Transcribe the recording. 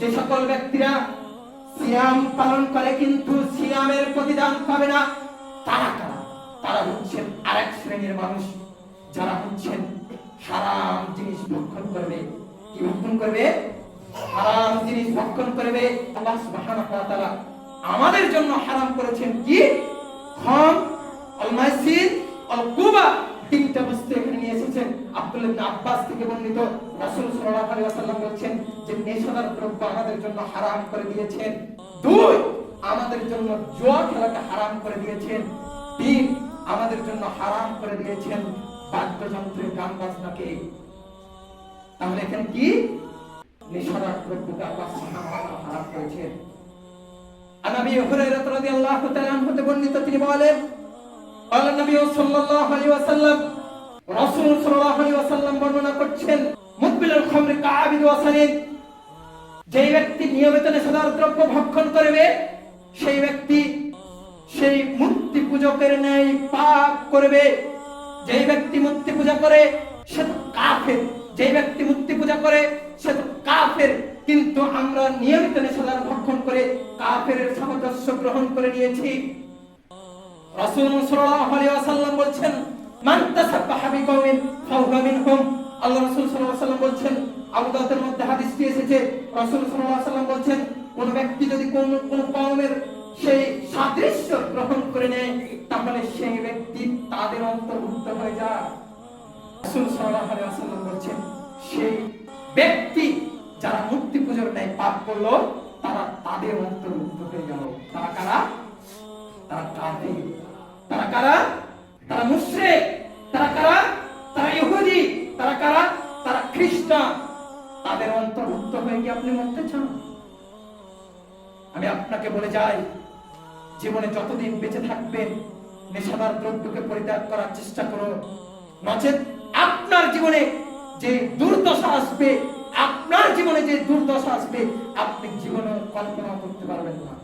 যে সকল ব্যক্তিরা সিয়াম পালন করে কিন্তু সিয়ামের প্রতিদান পাবে না, তারা কারা? তারা হচ্ছেন আরেক শ্রেণীর মানুষ, যারা হচ্ছেন হারাম জিনিস ভক্ষণ করবে। কি ভক্ষণ করবে? হারাম জিনিস ভক্ষণ করবে। আল্লাহ সুবহানাহু ওয়া তাআলা আমাদের জন্য হারাম করেছেন কি? খাম, আল মাইসির, আল কুবা, তিনটা বস্তু এখানে নিয়ে এসেছেন। আব্দুল্লাহ ইবনে আব্বাস থেকে বর্ণিত, রাসূল সাল্লাল্লাহু আলাইহি ওয়াসাল্লাম বলেছেন যে নেশাদার দ্রব্য আমাদের জন্য হারাম করে দিয়েছেন। 2, আমাদের জন্য জুয়া খেলাকে হারাম করে দিয়েছেন। 3, আমাদের জন্য হারাম করে দিয়েছেন বাদ্যযন্ত্রের গান বাজনাকে। তাহলে এখানে কি? নেশাদার দ্রব্যকে আল্লাহ সুবহানাহু ওয়া তাআলা হারাম করেছেন। আবু হুরায়রা রাদিয়াল্লাহু তাআলা আনহু থেকে বর্ণিত, তিনি বলেন قال النبي صلى الله عليه وسلم, রাসূল সাল্লাল্লাহু আলাইহি ওয়াসাল্লাম বর্ণনা করছেন, মুকবিলুল খামরি কাআবিদ ওয়াসানিন, যে ব্যক্তি নিয়মিত নেশাদার দ্রব্য ভক্ষণ করবে সেই ব্যক্তি সেই মূর্তি পূজকের ন্যায় পাপ করবে। যে ব্যক্তি মূর্তি পূজা করে সে তো কাফের, যে ব্যক্তি মূর্তি পূজা করে সে তো কাফের। কিন্তু আমরা নিয়মিত নেশাদার ভক্ষণ করে কাফেরের সামঞ্জস্য গ্রহণ করে নিয়েছি। রাসূল সাল্লাল্লাহু আলাইহি ওয়াসাল্লাম বলেন, মান তাসাব্বাহা বিকওমিন ফাহুয়া মিনহুম। আল্লাহ রাসূল সাল্লাল্লাহু আলাইহি ওয়াসাল্লাম বলেন, আবু দাউদের মধ্যে হাদিসটি এসেছে, রাসূল সাল্লাল্লাহু আলাইহি ওয়াসাল্লাম বলেন, কোন ব্যক্তি যদি কোন কওমের সেই সাদৃশ্য গ্রহণ করে নেয় তাহলে সেই ব্যক্তি তাদের অন্তর্ভুক্ত হয়ে যায়। রাসূল সাল্লাল্লাহু আলাইহি ওয়াসাল্লাম বলেন, সেই ব্যক্তি যারা মূর্তি পূজার ন্যায় পাপ করলো তারা তাদের অন্তর্ভুক্ত হয়ে গেল। তারা কারা? তারা কাফির। তারা কারা? তারা মুশরিক। তারা কারা? তারা ইহুদি। তারা কারা? তারা খ্রিস্টান। তাদের অন্তর্ভুক্ত হয়ে কি আপনি মরতে চান? আমি আপনাকে বলে যাই, জীবনে যতদিন বেঁচে থাকবেন নেশাদার দ্রব্যকে পরিত্যাগ করার চেষ্টা করুন, নচেত আপনার জীবনে যে দুর্দশা আসবে, আপনার জীবনে যে দুর্দশা আসবে আপনি জীবনে কল্পনা করতে পারবেন না।